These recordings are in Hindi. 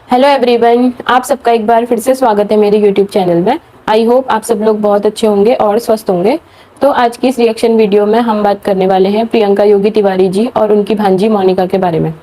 हेलो एवरीवन, आप सबका एक बार फिर से स्वागत है मेरे यूट्यूब चैनल में। आई होप आप सब लोग बहुत अच्छे होंगे और स्वस्थ होंगे। तो आज की इस रिएक्शन वीडियो में हम बात करने वाले हैं प्रियंका योगी तिवारी जी और उनकी भांजी मोनिका के बारे में।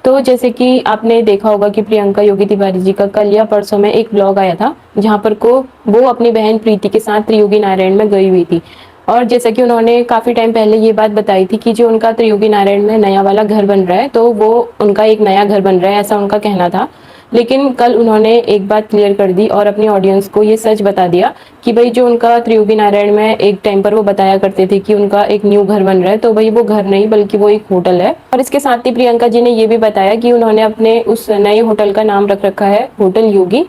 तो जैसे कि आपने देखा होगा कि प्रियंका योगी तिवारी जी का कल या परसों में एक ब्लॉग आया था, जहां पर को वो अपनी बहन प्रीति के साथ त्रियोगी नारायण में गई हुई थी। और जैसा कि उन्होंने काफी टाइम पहले ये बात बताई थी कि जो उनका त्रियोगी नारायण में नया वाला घर बन रहा है, तो वो उनका एक नया घर बन रहा है, ऐसा उनका कहना था। लेकिन कल उन्होंने एक बात क्लियर कर दी और अपनी ऑडियंस को ये सच बता दिया कि भाई जो उनका त्रियोगी नारायण में एक टाइम पर वो बताया करते थे कि उनका एक न्यू घर बन रहा है, तो भाई वो घर नहीं बल्कि वो एक होटल है। और इसके साथ ही प्रियंका जी ने ये भी बताया कि उन्होंने अपने उस नए होटल का नाम रख रखा है होटल योगी।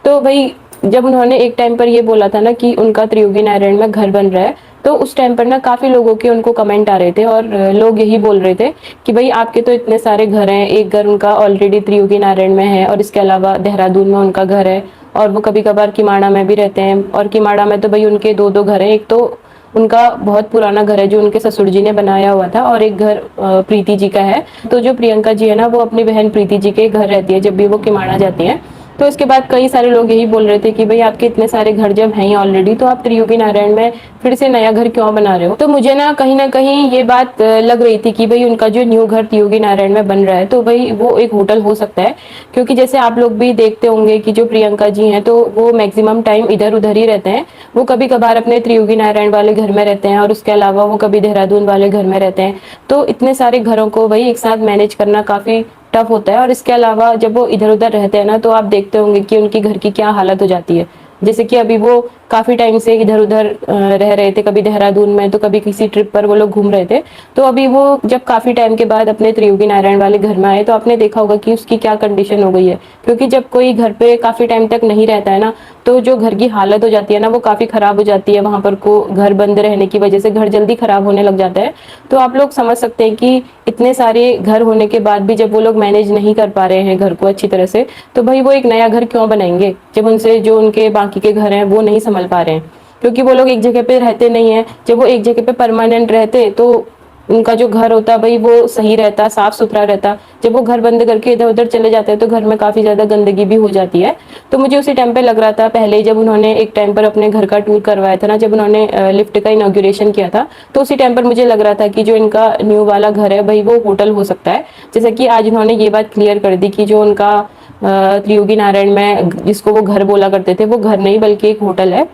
तो भाई जब उन्होंने एक टाइम पर ये बोला था ना कि उनका त्रियोगी नारायण में घर बन रहा है, तो उस टाइम पर ना काफी लोगों के उनको कमेंट आ रहे थे और लोग यही बोल रहे थे कि भाई आपके तो इतने सारे घर हैं, एक घर उनका ऑलरेडी त्रियोगी नारायण में है और इसके अलावा देहरादून में उनका घर है और वो कभी कभार किमाड़ा में भी रहते हैं। और किमाड़ा में तो भाई उनके दो दो घर हैं, एक तो उनका बहुत पुराना घर है जो उनके ससुर जी ने बनाया हुआ था और एक घर प्रीति जी का है। तो जो प्रियंका जी है ना, वो अपनी बहन प्रीति जी के घर रहती है जब भी वो किमाड़ा जाती है। तो इसके बाद कई सारे लोग यही बोल रहे थे कि भाई आपके इतने सारे घर जब हैं ही ऑलरेडी, तो आप त्रियोगी नारायण में फिर से नया घर क्यों बना रहे हो। तो मुझे ना कहीं ये बात लग रही थी कि भाई उनका जो न्यू घर त्रियोगी नारायण में बन रहा है, तो भाई वो एक होटल हो सकता है। क्योंकि जैसे आप लोग भी देखते होंगे कि जो प्रियंका जी हैं, तो वो मैक्सिमम टाइम इधर उधर ही रहते हैं। वो कभी कभार अपने त्रियोगी नारायण वाले घर में रहते हैं और उसके अलावा वो कभी देहरादून वाले घर में रहते हैं। तो इतने सारे घरों को भाई एक साथ मैनेज करना काफी टफ होता है। और इसके अलावा जब वो इधर उधर रहते हैं ना, तो आप देखते होंगे कि उनकी घर की क्या हालत हो जाती है। जैसे कि अभी वो काफी टाइम से इधर उधर रह रहे थे, कभी देहरादून में तो कभी किसी ट्रिप पर वो लोग घूम रहे थे। तो अभी वो जब काफी टाइम के बाद अपने त्रियोगी नारायण वाले घर में आए, तो आपने देखा होगा कि उसकी क्या कंडीशन हो गई है। क्योंकि जब कोई घर पे काफी टाइम तक नहीं रहता है ना, तो जो घर की हालत हो जाती है ना, वो काफी खराब हो जाती है। वहां पर को घर बंद रहने की वजह से घर जल्दी खराब होने लग जाता है। तो आप लोग समझ सकते हैं कि इतने सारे घर होने के बाद भी जब वो लोग मैनेज नहीं कर पा रहे हैं घर को अच्छी तरह से, तो भाई वो एक नया घर क्यों बनाएंगे जब उनसे जो उनके बाकी के घर हैं वो नहीं संभल पा रहे हैं। क्योंकि वो लोग एक जगह पे रहते नहीं है। जब वो एक जगह पे परमानेंट रहते तो उनका जो घर होता भाई वो सही रहता, साफ सुथरा रहता। जब वो घर बंद करके इधर उधर चले जाते हैं, तो घर में काफी ज्यादा गंदगी भी हो जाती है। तो मुझे उसी टाइम पे लग रहा था, पहले जब उन्होंने एक टाइम पर अपने घर का टूर करवाया था ना, जब उन्होंने लिफ्ट का इनॉग्रेशन किया था, तो उसी टाइम पर मुझे लग रहा था कि जो इनका न्यू वाला घर है भाई वो होटल हो सकता है। जैसे कि आज उन्होंने ये बात क्लियर कर दी कि जो उनका त्रियोगी नारायण में जिसको वो घर बोला करते थे, वो घर नहीं बल्कि एक होटल है।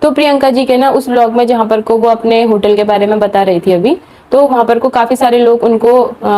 तो प्रियंका जी के ना उस ब्लॉग में जहां पर को वो अपने होटल के बारे में बता रही थी अभी, तो वहां पर को काफी सारे लोग उनको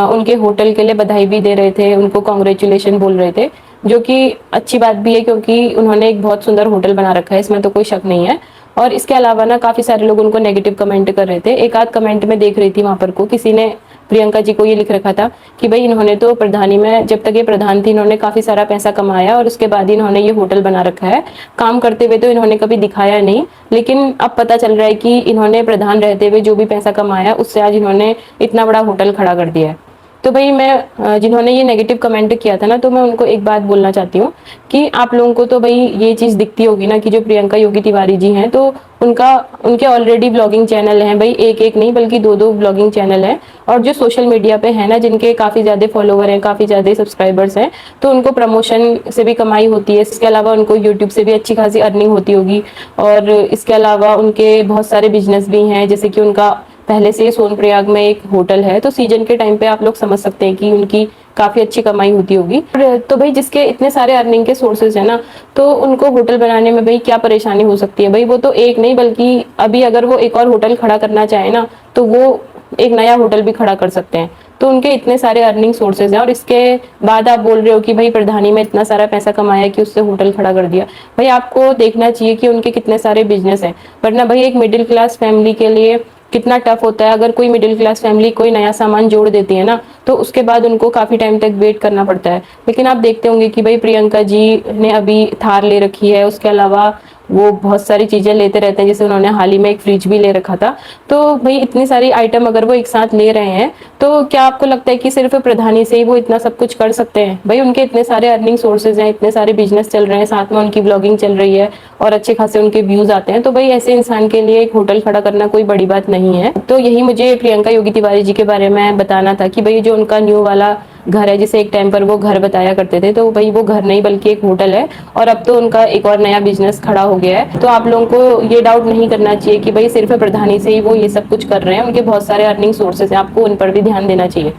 उनके होटल के लिए बधाई भी दे रहे थे, उनको कॉन्ग्रेचुलेशन बोल रहे थे। जो कि अच्छी बात भी है, क्योंकि उन्होंने एक बहुत सुंदर होटल बना रखा है, इसमें तो कोई शक नहीं है। और इसके अलावा ना काफी सारे लोग उनको नेगेटिव कमेंट कर रहे थे। एक आध कमेंट में देख रही थी वहां पर को किसी ने प्रियंका जी को ये लिख रखा था कि भाई इन्होंने तो प्रधानी में जब तक ये प्रधान थी, इन्होंने काफी सारा पैसा कमाया और उसके बाद ही इन्होंने ये होटल बना रखा है। काम करते हुए तो इन्होंने कभी दिखाया नहीं, लेकिन अब पता चल रहा है कि इन्होंने प्रधान रहते हुए जो भी पैसा कमाया उससे आज इन्होंने इतना बड़ा होटल खड़ा कर दिया है। तो भाई मैं जिन्होंने ये नेगेटिव कमेंट किया था ना, तो मैं उनको एक बात बोलना चाहती हूँ कि आप लोगों को तो भाई ये चीज दिखती होगी ना कि जो प्रियंका योगी तिवारी जी हैं, तो उनका उनके ऑलरेडी ब्लॉगिंग चैनल हैं भाई, एक एक नहीं बल्कि दो दो ब्लॉगिंग चैनल हैं। और जो सोशल मीडिया पे है ना, जिनके काफी ज्यादा फॉलोवर हैं, काफी ज्यादा सब्सक्राइबर्स हैं, तो उनको प्रमोशन से भी कमाई होती है। इसके अलावा उनको यूट्यूब से भी अच्छी खासी अर्निंग होती होगी। और इसके अलावा उनके बहुत सारे बिजनेस भी हैं, जैसे कि उनका पहले से सोनप्रयाग में एक होटल है, तो सीजन के टाइम पे आप लोग समझ सकते हैं कि उनकी काफी अच्छी कमाई होती होगी। तो भाई जिसके इतने सारे अर्निंग के सोर्सेज है ना, तो उनको होटल बनाने में भाई क्या परेशानी हो सकती है। भाई वो तो एक नहीं बल्कि अभी अगर वो एक और होटल खड़ा करना चाहे ना, तो वो एक नया होटल भी खड़ा कर सकते हैं। तो उनके इतने सारे अर्निंग सोर्सेज हैं और इसके बाद आप बोल रहे हो कि भाई प्रधानी में इतना सारा पैसा कमाया कि उससे होटल खड़ा कर दिया। भाई आपको देखना चाहिए कि उनके कितने सारे बिजनेस हैं। वरना भाई एक मिडिल क्लास फैमिली के लिए कितना टफ होता है। अगर कोई मिडिल क्लास फैमिली कोई नया सामान जोड़ देती है ना, तो उसके बाद उनको काफी टाइम तक वेट करना पड़ता है। लेकिन आप देखते होंगे कि भाई प्रियंका जी ने अभी थार ले रखी है, उसके अलावा वो बहुत सारी चीजें लेते रहते हैं। जैसे उन्होंने हाल ही में एक फ्रिज भी ले रखा था। तो भाई इतनी सारी आइटम अगर वो एक साथ ले रहे हैं, तो क्या आपको लगता है कि सिर्फ प्रधानी से ही वो इतना सब कुछ कर सकते हैं। भाई उनके इतने सारे अर्निंग सोर्सेज हैं, इतने सारे बिजनेस चल रहे हैं, साथ में उनकी ब्लॉगिंग चल रही है और अच्छे खासे उनके व्यूज आते हैं। तो भाई ऐसे इंसान के लिए एक होटल खड़ा करना कोई बड़ी बात नहीं है। तो यही मुझे प्रियंका योगी तिवारी जी के बारे में बताना था कि भाई जो उनका न्यू वाला घर है, जिसे एक टाइम पर वो घर बताया करते थे, तो भाई वो घर नहीं बल्कि एक होटल है और अब तो उनका एक और नया बिजनेस खड़ा हो गया है। तो आप लोगों को ये डाउट नहीं करना चाहिए कि भाई सिर्फ प्रधानी से ही वो ये सब कुछ कर रहे हैं, उनके बहुत सारे अर्निंग सोर्सेज हैं, आपको उन पर भी ध्यान देना चाहिए।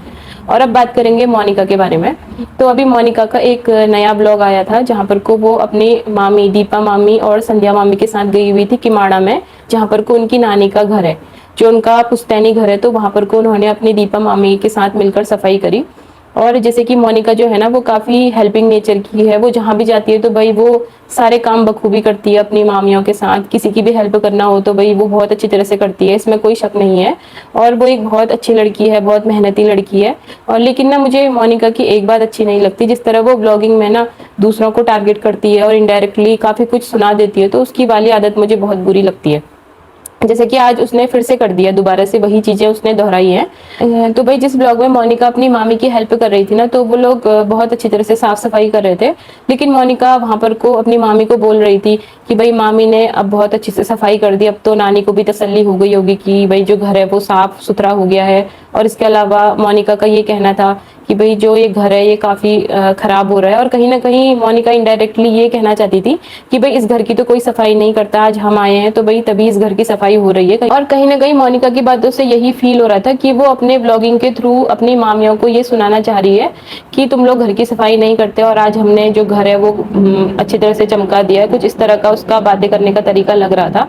और अब बात करेंगे मोनिका के बारे में। तो अभी मोनिका का एक नया ब्लॉग आया था जहां पर को वो अपनी मामी दीपा मामी और संध्या मामी के साथ गई हुई थी किमाड़ा में, जहां पर को उनकी नानी का घर है, जो उनका पुश्तैनी घर है। तो वहां पर को उन्होंने अपनी दीपा मामी के साथ मिलकर सफाई करी। और जैसे कि मोनिका जो है ना वो काफी हेल्पिंग नेचर की है, वो जहाँ भी जाती है तो भाई वो सारे काम बखूबी करती है अपनी मामियों के साथ। किसी की भी हेल्प करना हो तो भाई वो बहुत अच्छी तरह से करती है, इसमें कोई शक नहीं है। और वो एक बहुत अच्छी लड़की है, बहुत मेहनती लड़की है। और लेकिन ना मुझे मोनिका की एक बात अच्छी नहीं लगती, जिस तरह वो ब्लॉगिंग में ना दूसरों को टारगेट करती है और इनडायरेक्टली काफी कुछ सुना देती है, तो उसकी वाली आदत मुझे बहुत बुरी लगती है। जैसे कि आज उसने फिर से कर दिया, दोबारा से वही चीजें उसने दोहराई हैं। तो भाई जिस ब्लॉग में मोनिका अपनी मामी की हेल्प कर रही थी ना, तो वो लोग बहुत अच्छी तरह से साफ सफाई कर रहे थे, लेकिन मोनिका वहां पर को अपनी मामी को बोल रही थी कि भाई मामी ने अब बहुत अच्छी से सफाई कर दी, अब तो नानी को भी तसल्ली हो गई होगी कि भाई जो घर है वो साफ सुथरा हो गया है। और इसके अलावा मोनिका का ये कहना था कि भाई जो ये घर है ये काफी खराब हो रहा है, और कहीं ना कहीं मोनिका इनडायरेक्टली ये कहना चाहती थी कि भाई इस घर की तो कोई सफाई नहीं करता, आज हम आए हैं तो भाई तभी इस घर की सफाई हो रही है। और कहीं ना कहीं मोनिका की बातों से यही फील हो रहा था कि वो अपने ब्लॉगिंग के थ्रू अपनी मामियों को ये सुनाना चाह रही है कि तुम लोग घर की सफाई नहीं करते और आज हमने जो घर है वो अच्छी तरह से चमका दिया है। कुछ इस तरह का उसका बातें करने का तरीका लग रहा था।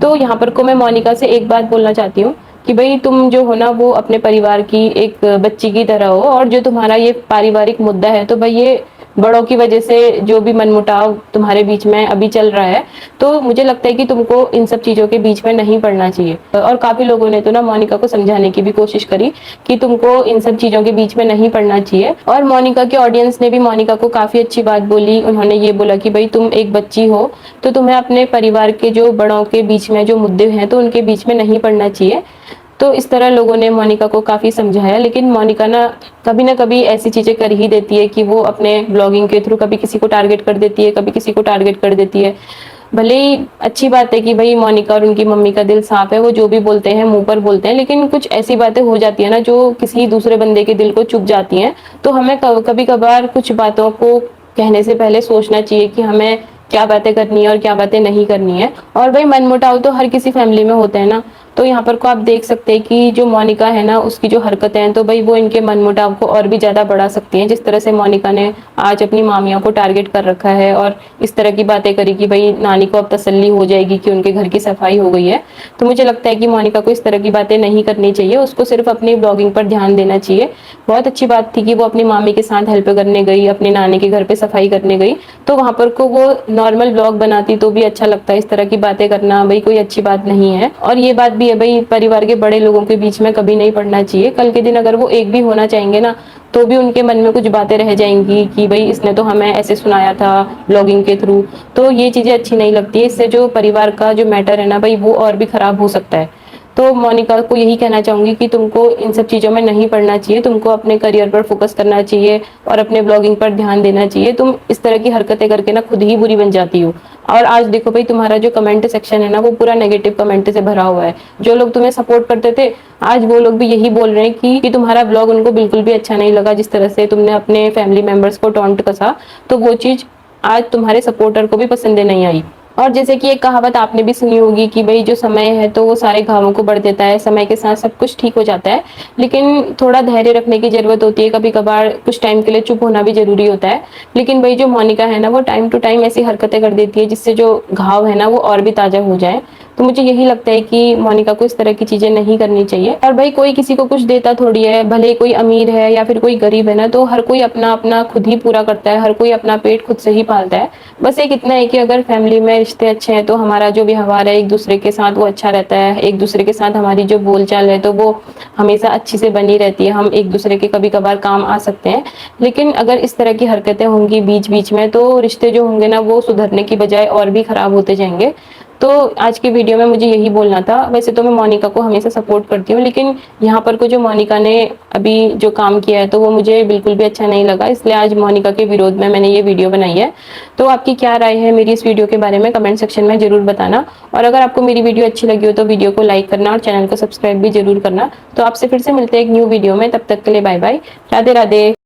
तो यहाँ पर को मैं मोनिका से एक बात बोलना चाहती हूँ कि भाई तुम जो हो ना वो अपने परिवार की एक बच्ची की तरह हो, और जो तुम्हारा ये पारिवारिक मुद्दा है तो भाई ये बड़ों की वजह से जो भी मनमुटाव तुम्हारे बीच में अभी चल रहा है, तो मुझे लगता है कि तुमको इन सब चीजों के बीच में नहीं पड़ना चाहिए। और काफी लोगों ने तो ना मोनिका को समझाने की भी कोशिश करी कि तुमको इन सब चीजों के बीच में नहीं पड़ना चाहिए। और मोनिका के ऑडियंस ने भी मोनिका को काफी अच्छी बात बोली, उन्होंने ये बोला कि भाई तुम एक बच्ची हो तो तुम्हें अपने परिवार के जो बड़ों के बीच में जो मुद्दे हैं तो उनके बीच में नहीं पड़ना चाहिए। तो इस तरह लोगों ने मोनिका को काफी समझाया, लेकिन मोनिका ना कभी ऐसी चीजें कर ही देती है कि वो अपने ब्लॉगिंग के थ्रू कभी किसी को टारगेट कर देती है, कभी किसी को टारगेट कर देती है। भले ही अच्छी बात है कि भाई मोनिका और उनकी मम्मी का दिल साफ है, वो जो भी बोलते हैं मुंह पर बोलते हैं, लेकिन कुछ ऐसी बातें हो जाती है ना जो किसी दूसरे बंदे के दिल को चुभ जाती हैं। तो हमें कभी कभार कुछ बातों को कहने से पहले सोचना चाहिए कि हमें क्या बातें करनी है और क्या बातें नहीं करनी है। और भाई मनमुटाव तो हर किसी फैमिली में होते हैं ना, तो यहाँ पर को आप देख सकते हैं कि जो मोनिका है ना उसकी जो हरकतें हैं तो भाई वो इनके मनमुटाव को और भी ज्यादा बढ़ा सकती हैं। जिस तरह से मोनिका ने आज अपनी मामियों को टारगेट कर रखा है और इस तरह की बातें करी कि भाई नानी को अब तसल्ली हो जाएगी कि उनके घर की सफाई हो गई है, तो मुझे लगता है कि मोनिका को इस तरह की बातें नहीं करनी चाहिए, उसको सिर्फ अपनी ब्लॉगिंग पर ध्यान देना चाहिए। बहुत अच्छी बात थी कि वो अपनी मामी के साथ हेल्प करने गई, अपनी नानी के घर पे सफाई करने गई, तो वहां पर को वो नॉर्मल ब्लॉग बनाती तो भी अच्छा लगता है। इस तरह की बातें करना भाई कोई अच्छी बात नहीं है। और ये बात भी है भाई परिवार के बड़े लोगों के बीच में कभी नहीं पड़ना चाहिए। कल के दिन अगर वो एक भी होना चाहेंगे ना तो भी उनके मन में कुछ बातें रह जाएंगी कि भाई इसने तो हमें ऐसे सुनाया था ब्लॉगिंग के थ्रू, तो ये चीजें अच्छी नहीं लगती है। इससे जो परिवार का जो मैटर है ना भाई वो और भी खराब हो सकता है। तो मोनिका को यही कहना चाहूंगी कि तुमको इन सब चीजों में नहीं पड़ना चाहिए, तुमको अपने करियर पर फोकस करना चाहिए और अपने ब्लॉगिंग पर ध्यान देना चाहिए। तुम इस तरह की हरकतें करके ना खुद ही बुरी बन जाती हो। और आज देखो भाई तुम्हारा जो कमेंट सेक्शन है ना वो पूरा नेगेटिव कमेंट से भरा हुआ है। जो लोग तुम्हें सपोर्ट करते थे आज वो लोग भी यही बोल रहे हैं कि तुम्हारा ब्लॉग उनको बिल्कुल भी अच्छा नहीं लगा, जिस तरह से तुमने अपने फैमिली मेंबर्स को टॉन्ट कसा, तो वो चीज आज तुम्हारे सपोर्टर को भी पसंद नहीं आई। और जैसे कि एक कहावत आपने भी सुनी होगी कि भाई जो समय है तो वो सारे घावों को बढ़ देता है, समय के साथ सब कुछ ठीक हो जाता है, लेकिन थोड़ा धैर्य रखने की जरूरत होती है। कभी कभार कुछ टाइम के लिए चुप होना भी जरूरी होता है। लेकिन भाई जो मोनिका है ना वो टाइम टू टाइम ऐसी हरकतें कर देती है जिससे जो घाव है ना वो और भी ताजा हो जाए। तो मुझे यही लगता है कि मोनिका को इस तरह की चीजें नहीं करनी चाहिए। और भाई कोई किसी को कुछ देता थोड़ी है, भले कोई अमीर है या फिर कोई गरीब है ना, तो हर कोई अपना अपना खुद ही पूरा करता है, हर कोई अपना पेट खुद से ही पालता है। बस एक इतना है कि अगर फैमिली में रिश्ते अच्छे हैं तो हमारा जो व्यवहार है एक दूसरे के साथ वो अच्छा रहता है, एक दूसरे के साथ हमारी जो बोलचाल है तो वो हमेशा अच्छी से बनी रहती है, हम एक दूसरे के कभी कभार काम आ सकते हैं। लेकिन अगर इस तरह की हरकतें होंगी बीच बीच में तो रिश्ते जो होंगे ना वो सुधरने की बजाय और भी खराब होते जाएंगे। तो आज की वीडियो में मुझे यही बोलना था। वैसे तो मैं मोनिका को हमेशा सपोर्ट करती हूँ, लेकिन यहाँ पर को जो मोनिका ने अभी जो काम किया है तो वो मुझे बिल्कुल भी अच्छा नहीं लगा, इसलिए आज मोनिका के विरोध में मैंने ये वीडियो बनाई है। तो आपकी क्या राय है मेरी इस वीडियो के बारे में कमेंट सेक्शन में जरूर बताना। और अगर आपको मेरी वीडियो अच्छी लगी हो तो वीडियो को लाइक करना और चैनल को सब्सक्राइब भी जरूर करना। तो आपसे फिर से मिलते हैं एक न्यू वीडियो में, तब तक के लिए बाय बाय, राधे राधे।